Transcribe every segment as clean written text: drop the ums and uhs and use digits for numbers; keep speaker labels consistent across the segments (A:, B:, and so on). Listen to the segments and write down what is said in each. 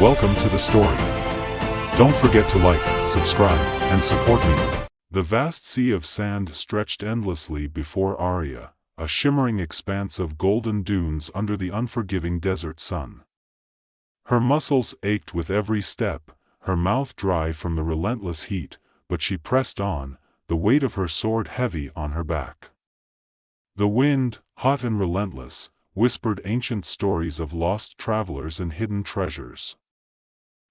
A: Welcome to the story. Don't forget to like, subscribe, and support me. The vast sea of sand stretched endlessly before Arya, a shimmering expanse of golden dunes under the unforgiving desert sun. Her muscles ached with every step, her mouth dry from the relentless heat, but she pressed on, the weight of her sword heavy on her back. The wind, hot and relentless, whispered ancient stories of lost travelers and hidden treasures.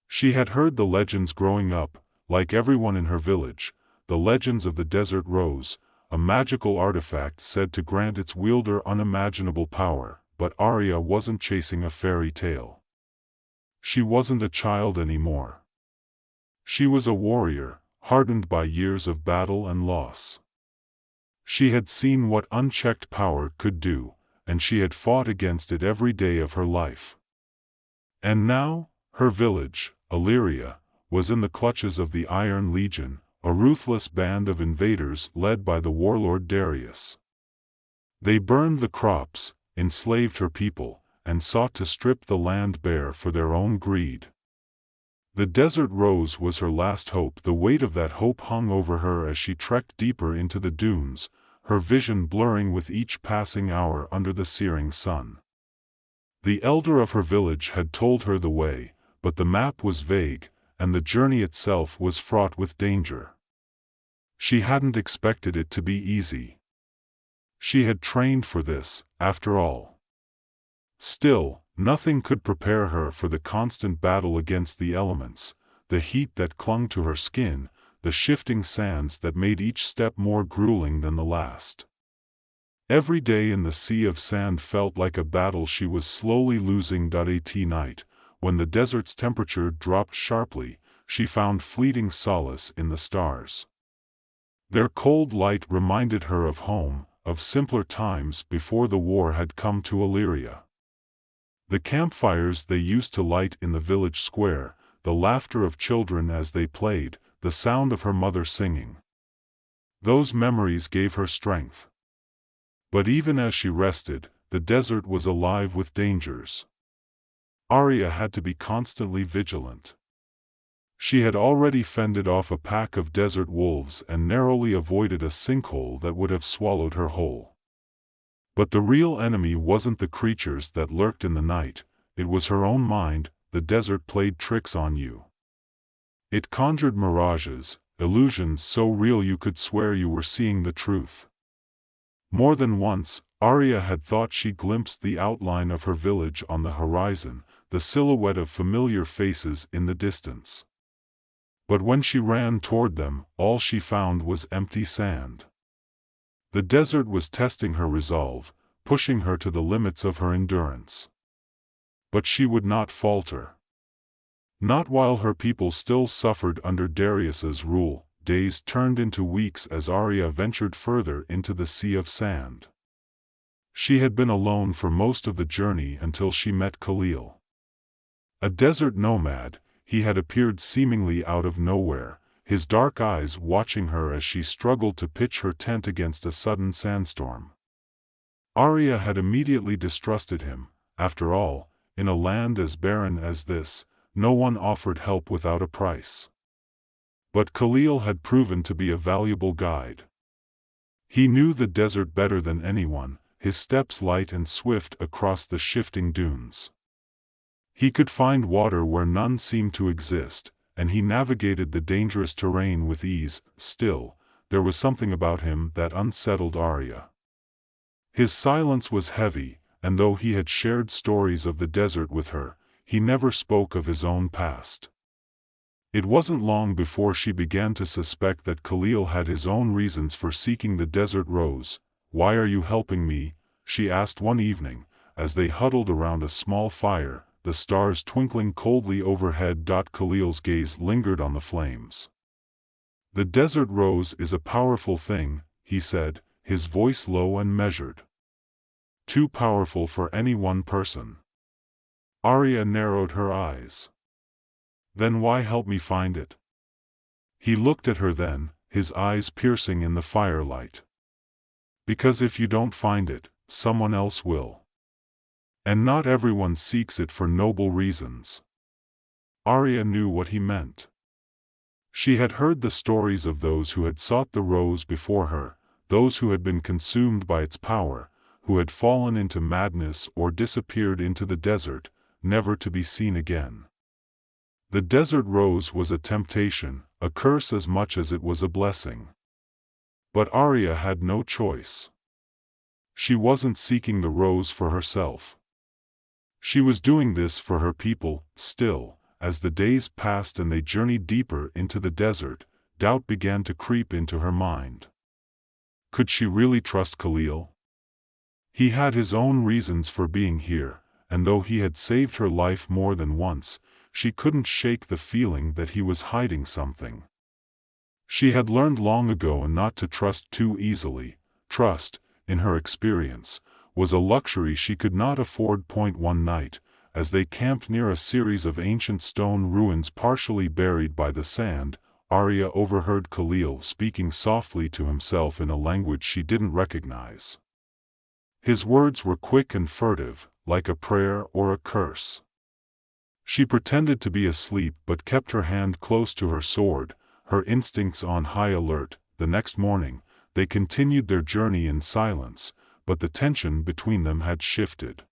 A: She had heard the legends growing up, like everyone in her village, the legends of the desert rose, a magical artifact said to grant its wielder unimaginable power, but Arya wasn't chasing a fairy tale. She wasn't a child anymore. She was a warrior, hardened by years of battle and loss. She had seen what unchecked power could do, and she had fought against it every day of her life. And now, her village, Illyria, was in the clutches of the Iron Legion, a ruthless band of invaders led by the warlord Darius. They burned the crops, enslaved her people, and sought to strip the land bare for their own greed. The desert rose was her last hope. The weight of that hope hung over her as she trekked deeper into the dunes, her vision blurring with each passing hour under the searing sun. The elder of her village had told her the way, but the map was vague, and the journey itself was fraught with danger. She hadn't expected it to be easy. She had trained for this, after all. Still, nothing could prepare her for the constant battle against the elements, the heat that clung to her skin, the shifting sands that made each step more grueling than the last. Every day in the sea of sand felt like a battle she was slowly losing. At night, when the desert's temperature dropped sharply, she found fleeting solace in the stars. Their cold light reminded her of home, of simpler times before the war had come to Illyria. The campfires they used to light in the village square, the laughter of children as they played, the sound of her mother singing. Those memories gave her strength. But even as she rested, the desert was alive with dangers. Arya had to be constantly vigilant. She had already fended off a pack of desert wolves and narrowly avoided a sinkhole that would have swallowed her whole. But the real enemy wasn't the creatures that lurked in the night, it was her own mind. The desert played tricks on you. It conjured mirages, illusions so real you could swear you were seeing the truth. More than once, Arya had thought she glimpsed the outline of her village on the horizon, the silhouette of familiar faces in the distance. But when she ran toward them, all she found was empty sand. The desert was testing her resolve, pushing her to the limits of her endurance. But she would not falter. Not while her people still suffered under Darius's rule. Days turned into weeks as Arya ventured further into the sea of sand. She had been alone for most of the journey until she met Khalil. A desert nomad, he had appeared seemingly out of nowhere, his dark eyes watching her as she struggled to pitch her tent against a sudden sandstorm. Arya had immediately distrusted him. After all, in a land as barren as this, no one offered help without a price. But Khalil had proven to be a valuable guide. He knew the desert better than anyone, his steps light and swift across the shifting dunes. He could find water where none seemed to exist, and he navigated the dangerous terrain with ease. Still, there was something about him that unsettled Arya. His silence was heavy, and though he had shared stories of the desert with her, he never spoke of his own past. It wasn't long before she began to suspect that Khalil had his own reasons for seeking the desert rose. "Why are you helping me?" she asked one evening, as they huddled around a small fire, the stars twinkling coldly overhead. Khalil's gaze lingered on the flames. "The desert rose is a powerful thing," he said, his voice low and measured. "Too powerful for any one person." Arya narrowed her eyes. "Then why help me find it?" He looked at her then, his eyes piercing in the firelight. "Because if you don't find it, someone else will. And not everyone seeks it for noble reasons." Arya knew what he meant. She had heard the stories of those who had sought the rose before her, those who had been consumed by its power, who had fallen into madness or disappeared into the desert, never to be seen again. The desert rose was a temptation, a curse as much as it was a blessing. But Arya had no choice. She wasn't seeking the rose for herself. She was doing this for her people. Still, as the days passed and they journeyed deeper into the desert, doubt began to creep into her mind. Could she really trust Khalil? He had his own reasons for being here, and though he had saved her life more than once, she couldn't shake the feeling that he was hiding something. She had learned long ago not to trust too easily. Trust, in her experience, was a luxury she could not afford. One night, as they camped near a series of ancient stone ruins partially buried by the sand, Arya overheard Khalil speaking softly to himself in a language she didn't recognize. His words were quick and furtive, like a prayer or a curse. She pretended to be asleep but kept her hand close to her sword, her instincts on high alert. The next morning, they continued their journey in silence, but the tension between them had shifted.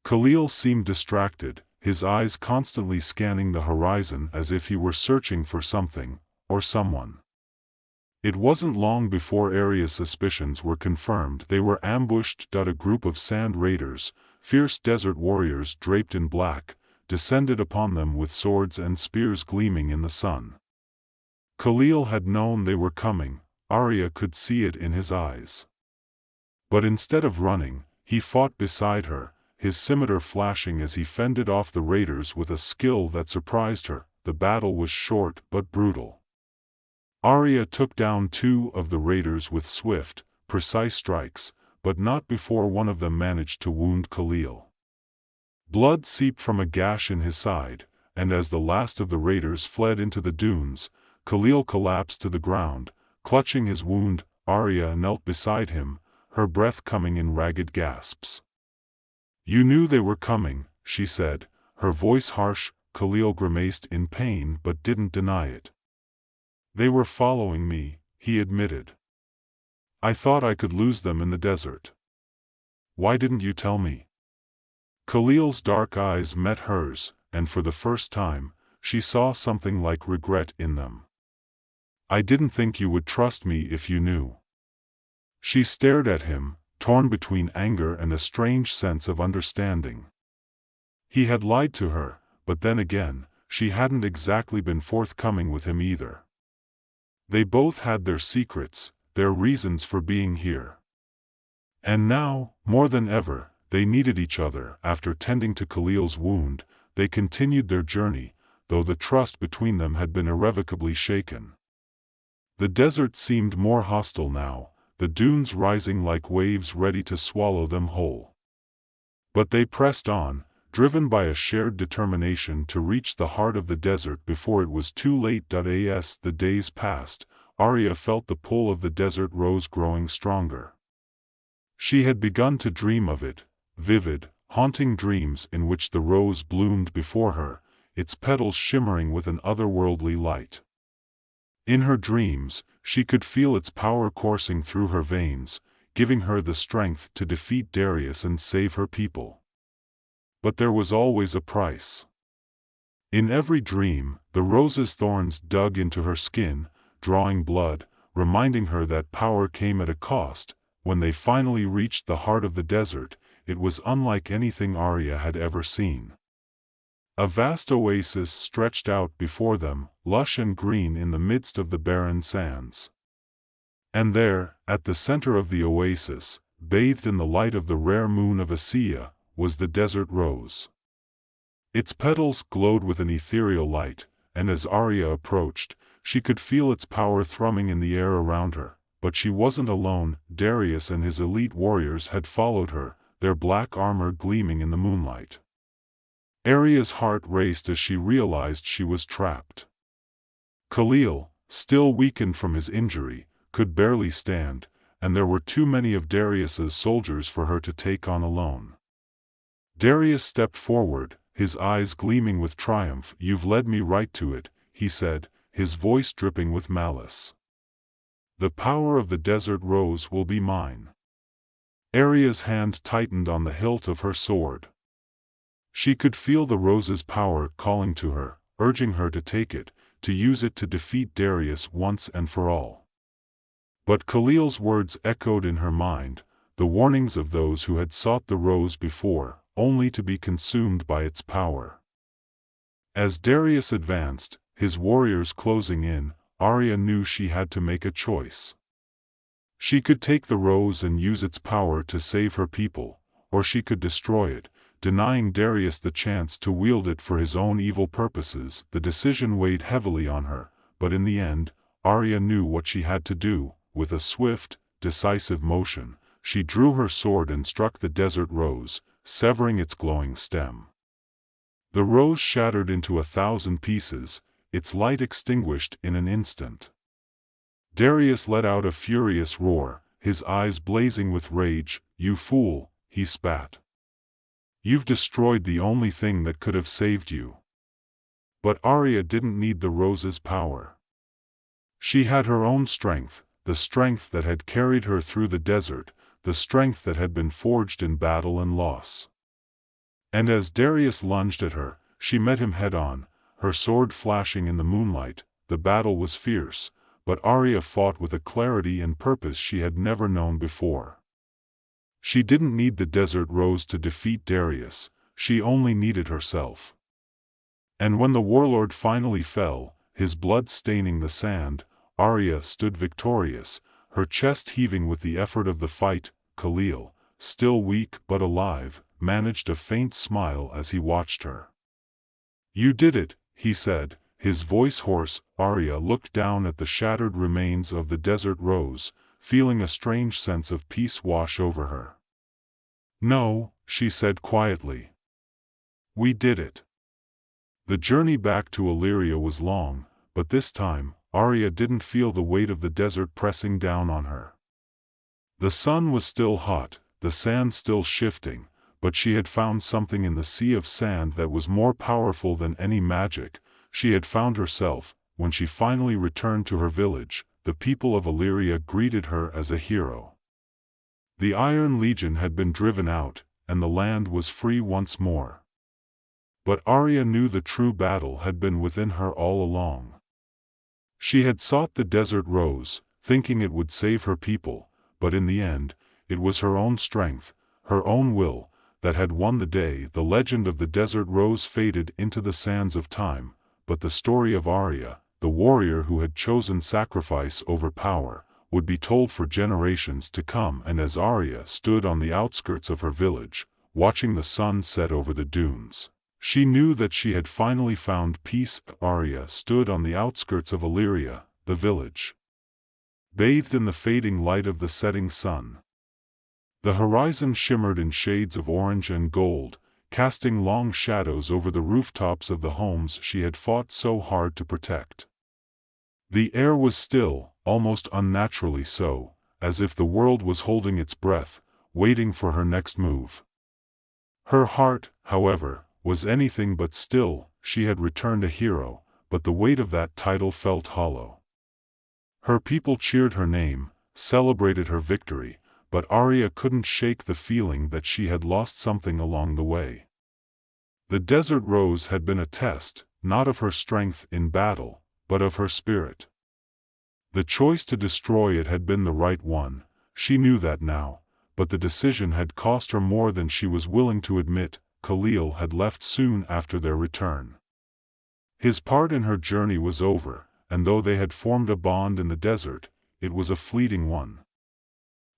A: Khalil seemed distracted, his eyes constantly scanning the horizon as if he were searching for something, or someone. It wasn't long before Arya's suspicions were confirmed. They were ambushed. A group of sand raiders, fierce desert warriors draped in black, descended upon them with swords and spears gleaming in the sun. Khalil had known they were coming. Arya could see it in his eyes. But instead of running, he fought beside her, his scimitar flashing as he fended off the raiders with a skill that surprised her. The battle was short but brutal. Arya took down 2 of the raiders with swift, precise strikes, but not before one of them managed to wound Khalil. Blood seeped from a gash in his side, and as the last of the raiders fled into the dunes, Khalil collapsed to the ground, clutching his wound. Arya knelt beside him, her breath coming in ragged gasps. "You knew they were coming," she said, her voice harsh. Khalil grimaced in pain but didn't deny it. "They were following me," he admitted. "I thought I could lose them in the desert. Why didn't you tell me?" Khalil's dark eyes met hers, and for the first time, she saw something like regret in them. "I didn't think you would trust me if you knew." She stared at him, torn between anger and a strange sense of understanding. He had lied to her, but then again, she hadn't exactly been forthcoming with him either. They both had their secrets, their reasons for being here. And now, more than ever, they needed each other. After tending to Khalil's wound, they continued their journey, though the trust between them had been irrevocably shaken. The desert seemed more hostile now, the dunes rising like waves ready to swallow them whole. But they pressed on, driven by a shared determination to reach the heart of the desert before it was too late. As the days passed, Arya felt the pull of the desert rose growing stronger. She had begun to dream of it, vivid, haunting dreams in which the rose bloomed before her, its petals shimmering with an otherworldly light. In her dreams, she could feel its power coursing through her veins, giving her the strength to defeat Darius and save her people. But there was always a price. In every dream, the rose's thorns dug into her skin, drawing blood, reminding her that power came at a cost. When they finally reached the heart of the desert, it was unlike anything Arya had ever seen. A vast oasis stretched out before them, lush and green in the midst of the barren sands. And there, at the center of the oasis, bathed in the light of the rare moon of Asiya, was the desert rose. Its petals glowed with an ethereal light, and as Arya approached, she could feel its power thrumming in the air around her. But she wasn't alone. Darius and his elite warriors had followed her, their black armor gleaming in the moonlight. Arya's heart raced as she realized she was trapped. Khalil, still weakened from his injury, could barely stand, and there were too many of Darius's soldiers for her to take on alone. Darius stepped forward, his eyes gleaming with triumph. "You've led me right to it," he said, his voice dripping with malice. "The power of the desert rose will be mine." Aria's hand tightened on the hilt of her sword. She could feel the rose's power calling to her, urging her to take it, to use it to defeat Darius once and for all. But Khalil's words echoed in her mind, the warnings of those who had sought the rose before, only to be consumed by its power. As Darius advanced, his warriors closing in, Arya knew she had to make a choice. She could take the rose and use its power to save her people, or she could destroy it, denying Darius the chance to wield it for his own evil purposes. The decision weighed heavily on her, but in the end, Arya knew what she had to do. With a swift, decisive motion, she drew her sword and struck the desert rose, severing its glowing stem. The rose shattered into 1,000 pieces, its light extinguished in an instant. Darius let out a furious roar, his eyes blazing with rage. "You fool," he spat. "You've destroyed the only thing that could have saved you." But Arya didn't need the rose's power. She had her own strength, the strength that had carried her through the desert, the strength that had been forged in battle and loss. And as Darius lunged at her, she met him head-on, her sword flashing in the moonlight. The battle was fierce, but Arya fought with a clarity and purpose she had never known before. She didn't need the desert rose to defeat Darius, she only needed herself. And when the warlord finally fell, his blood staining the sand, Arya stood victorious, her chest heaving with the effort of the fight. Khalil, still weak but alive, managed a faint smile as he watched her. "You did it," he said, his voice hoarse. Arya looked down at the shattered remains of the desert rose, feeling a strange sense of peace wash over her. "No," she said quietly. "We did it." The journey back to Illyria was long, but this time, Arya didn't feel the weight of the desert pressing down on her. The sun was still hot, the sand still shifting, but she had found something in the sea of sand that was more powerful than any magic. She had found herself. When she finally returned to her village, the people of Illyria greeted her as a hero. The Iron Legion had been driven out, and the land was free once more. But Arya knew the true battle had been within her all along. She had sought the desert rose, thinking it would save her people, but in the end, it was her own strength, her own will, that had won the day. The legend of the desert rose faded into the sands of time, but the story of Arya, the warrior who had chosen sacrifice over power, would be told for generations to come. And as Arya stood on the outskirts of her village, watching the sun set over the dunes, she knew that she had finally found peace. Arya stood on the outskirts of Illyria, the village, bathed in the fading light of the setting sun. The horizon shimmered in shades of orange and gold, casting long shadows over the rooftops of the homes she had fought so hard to protect. The air was still, almost unnaturally so, as if the world was holding its breath, waiting for her next move. Her heart, however, was anything but still. She had returned a hero, but the weight of that title felt hollow. Her people cheered her name, celebrated her victory, but Arya couldn't shake the feeling that she had lost something along the way. The desert rose had been a test, not of her strength in battle, but of her spirit. The choice to destroy it had been the right one, she knew that now, but the decision had cost her more than she was willing to admit. Khalil had left soon after their return. His part in her journey was over, and though they had formed a bond in the desert, it was a fleeting one.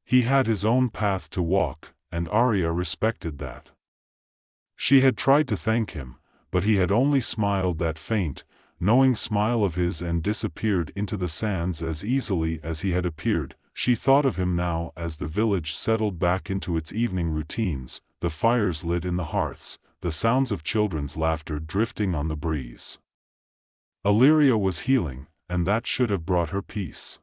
A: He had his own path to walk, and Arya respected that. She had tried to thank him, but he had only smiled that faint, knowing smile of his and disappeared into the sands as easily as he had appeared. She thought of him now as the village settled back into its evening routines, the fires lit in the hearths, the sounds of children's laughter drifting on the breeze. Illyria was healing, and that should have brought her peace.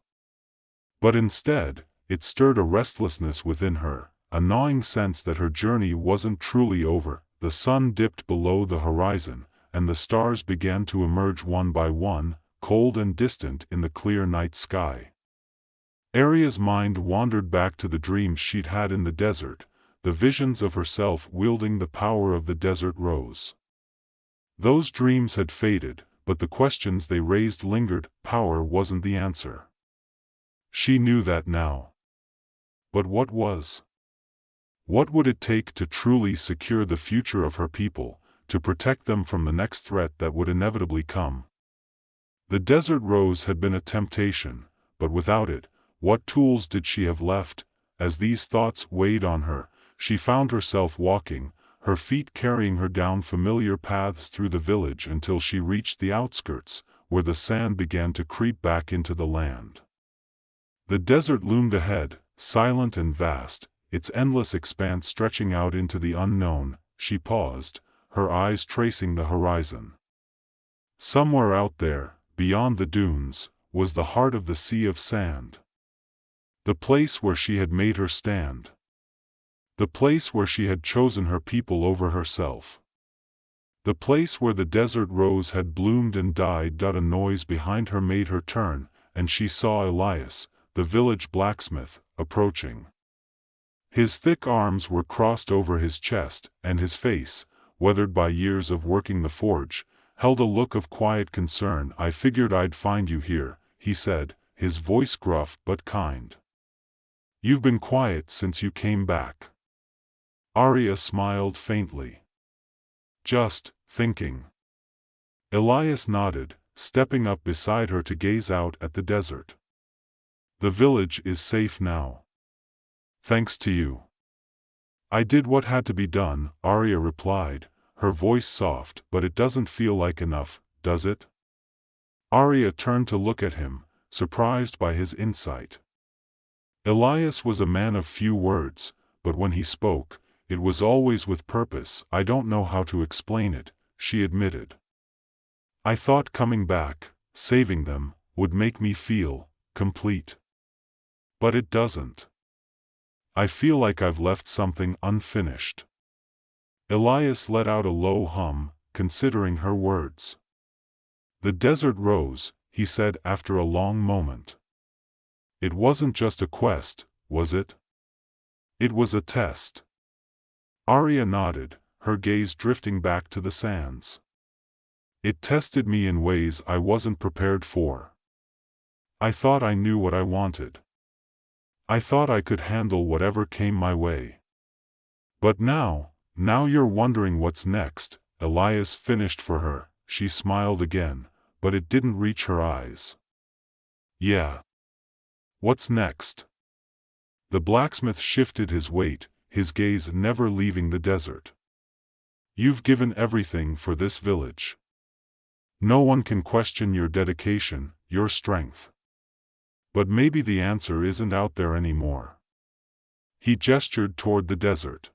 A: But instead, it stirred a restlessness within her, a gnawing sense that her journey wasn't truly over. the sun dipped below the horizon, and the stars began to emerge one by one, cold and distant in the clear night sky. Aria's mind wandered back to the dreams she'd had in the desert, the visions of herself wielding the power of the desert rose. Those dreams had faded, but the questions they raised lingered. Power wasn't the answer. She knew that now. But what was? What would it take to truly secure the future of her people, to protect them from the next threat that would inevitably come? The desert rose had been a temptation, but without it, what tools did she have left? As these thoughts weighed on her, she found herself walking, her feet carrying her down familiar paths through the village until she reached the outskirts, where the sand began to creep back into the land. The desert loomed ahead, silent and vast, its endless expanse stretching out into the unknown. She paused, her eyes tracing the horizon. Somewhere out there, beyond the dunes, was the heart of the sea of sand. The place where she had made her stand. The place where she had chosen her people over herself. The place where the desert rose had bloomed and died. A noise behind her made her turn, and she saw Elias, the village blacksmith, approaching. His thick arms were crossed over his chest, and his face, weathered by years of working the forge, held a look of quiet concern. "I figured I'd find you here," he said, his voice gruff but kind. "You've been quiet since you came back." Arya smiled faintly. "Just thinking." Elias nodded, stepping up beside her to gaze out at the desert. "The village is safe now. Thanks to you." "I did what had to be done," Arya replied, her voice soft. "But it doesn't feel like enough, does it?" Arya turned to look at him, surprised by his insight. Elias was a man of few words, but when he spoke, it was always with purpose. "I don't know how to explain it," she admitted. "I thought coming back, saving them, would make me feel complete. But it doesn't. I feel like I've left something unfinished." Elias let out a low hum, considering her words. "The desert rose," he said after a long moment. "It wasn't just a quest, was it? It was a test." Arya nodded, her gaze drifting back to the sands. "It tested me in ways I wasn't prepared for. I thought I knew what I wanted. I thought I could handle whatever came my way. But now you're wondering what's next," Elias finished for her. She smiled again, but it didn't reach her eyes. "Yeah. What's next?" The blacksmith shifted his weight, his gaze never leaving the desert. "You've given everything for this village. No one can question your dedication, your strength. But maybe the answer isn't out there anymore." He gestured toward the desert.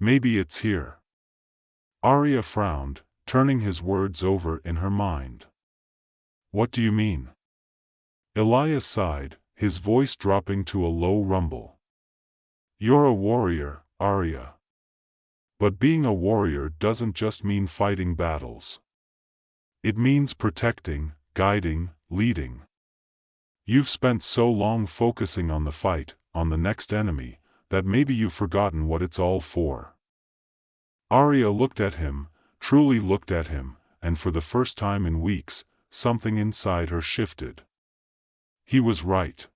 A: "Maybe it's here." Arya frowned, turning his words over in her mind. "What do you mean?" Elias sighed, his voice dropping to a low rumble. "You're a warrior, Arya. But being a warrior doesn't just mean fighting battles. It means protecting, guiding, leading. You've spent so long focusing on the fight, on the next enemy, that maybe you've forgotten what it's all for." Arya looked at him, truly looked at him, and for the first time in weeks, something inside her shifted. He was right.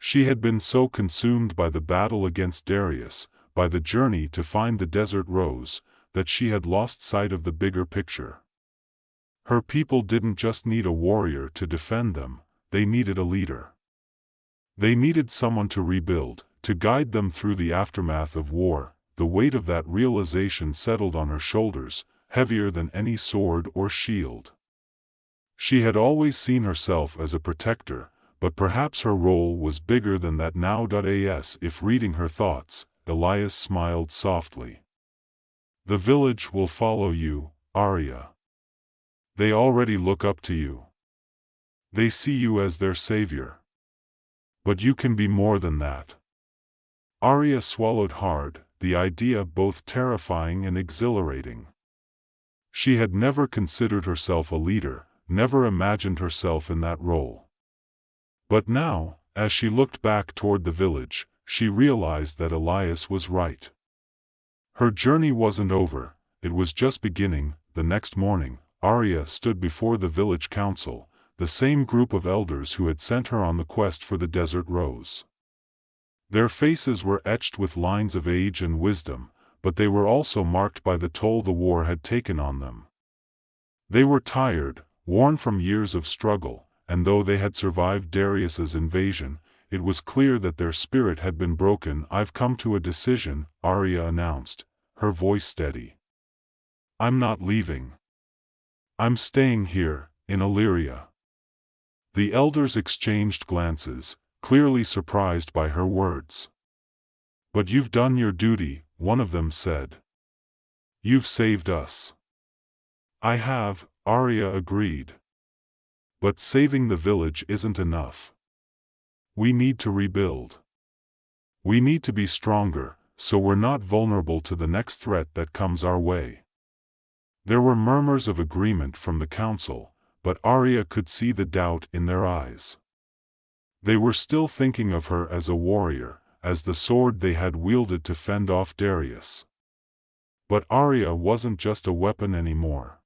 A: She had been so consumed by the battle against Darius, by the journey to find the desert rose, that she had lost sight of the bigger picture. Her people didn't just need a warrior to defend them, they needed a leader. They needed someone to rebuild, to guide them through the aftermath of war. The weight of that realization settled on her shoulders, heavier than any sword or shield. She had always seen herself as a protector, but perhaps her role was bigger than that now. As if reading her thoughts, Elias smiled softly. "The village will follow you, Arya. They already look up to you. They see you as their savior. But you can be more than that." Arya swallowed hard, the idea both terrifying and exhilarating. She had never considered herself a leader, never imagined herself in that role. But now, as she looked back toward the village, she realized that Elias was right. Her journey wasn't over, it was just beginning. The next morning, Arya stood before the village council, the same group of elders who had sent her on the quest for the desert rose. Their faces were etched with lines of age and wisdom, but they were also marked by the toll the war had taken on them. They were tired, worn from years of struggle, and though they had survived Darius's invasion, it was clear that their spirit had been broken. "I've come to a decision," Arya announced, her voice steady. "I'm not leaving. I'm staying here, in Illyria." The elders exchanged glances, clearly surprised by her words. "But you've done your duty," one of them said. "You've saved us." "I have," Arya agreed. "But saving the village isn't enough. We need to rebuild. We need to be stronger, so we're not vulnerable to the next threat that comes our way." There were murmurs of agreement from the council, but Arya could see the doubt in their eyes. They were still thinking of her as a warrior, as the sword they had wielded to fend off Darius. But Arya wasn't just a weapon anymore.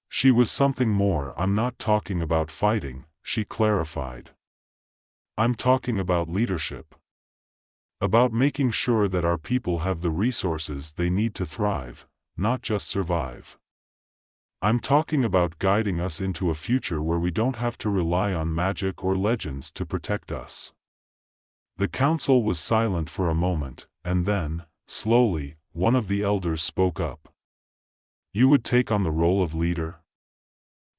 A: She was something more. "I'm not talking about fighting," she clarified. "I'm talking about leadership. About making sure that our people have the resources they need to thrive, not just survive. I'm talking about guiding us into a future where we don't have to rely on magic or legends to protect us." The council was silent for a moment, and then, slowly, one of the elders spoke up. "You would take on the role of leader?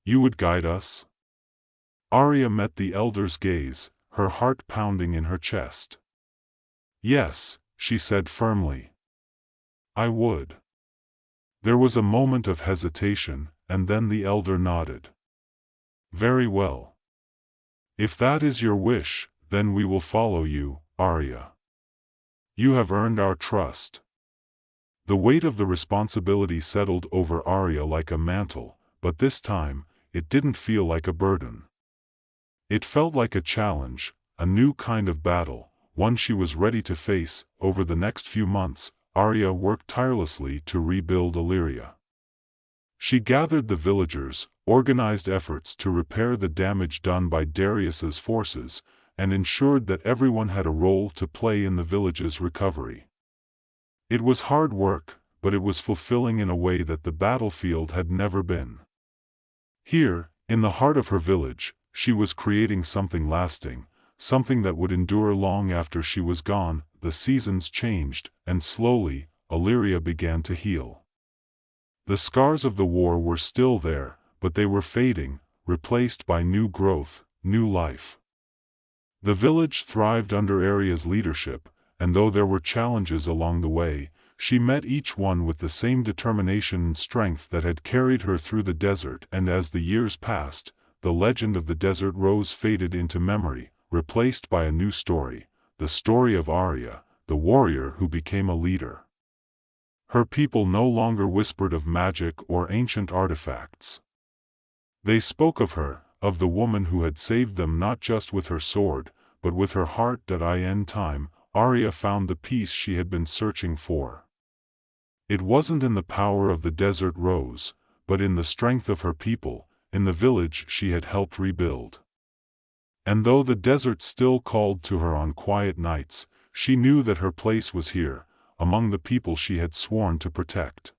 A: You would guide us?" Arya met the elder's gaze, her heart pounding in her chest. "Yes," she said firmly. "I would." There was a moment of hesitation, and then the elder nodded. "Very well. If that is your wish, then we will follow you, Arya. You have earned our trust." The weight of the responsibility settled over Arya like a mantle, but this time, it didn't feel like a burden. It felt like a challenge, a new kind of battle, one she was ready to face. Over the next few months, Arya worked tirelessly to rebuild Illyria. She gathered the villagers, organized efforts to repair the damage done by Darius's forces, and ensured that everyone had a role to play in the village's recovery. It was hard work, but it was fulfilling in a way that the battlefield had never been. Here, in the heart of her village, she was creating something lasting, something that would endure long after she was gone. The seasons changed, and slowly, Illyria began to heal. The scars of the war were still there, but they were fading, replaced by new growth, new life. The village thrived under Arya's leadership, and though there were challenges along the way, she met each one with the same determination and strength that had carried her through the desert. And as the years passed, the legend of the desert rose faded into memory, replaced by a new story, the story of Arya, the warrior who became a leader. Her people no longer whispered of magic or ancient artifacts. They spoke of her, of the woman who had saved them not just with her sword, but with her heart. In time, Arya found the peace she had been searching for. It wasn't in the power of the desert rose, but in the strength of her people, in the village she had helped rebuild. And though the desert still called to her on quiet nights, she knew that her place was here, among the people she had sworn to protect.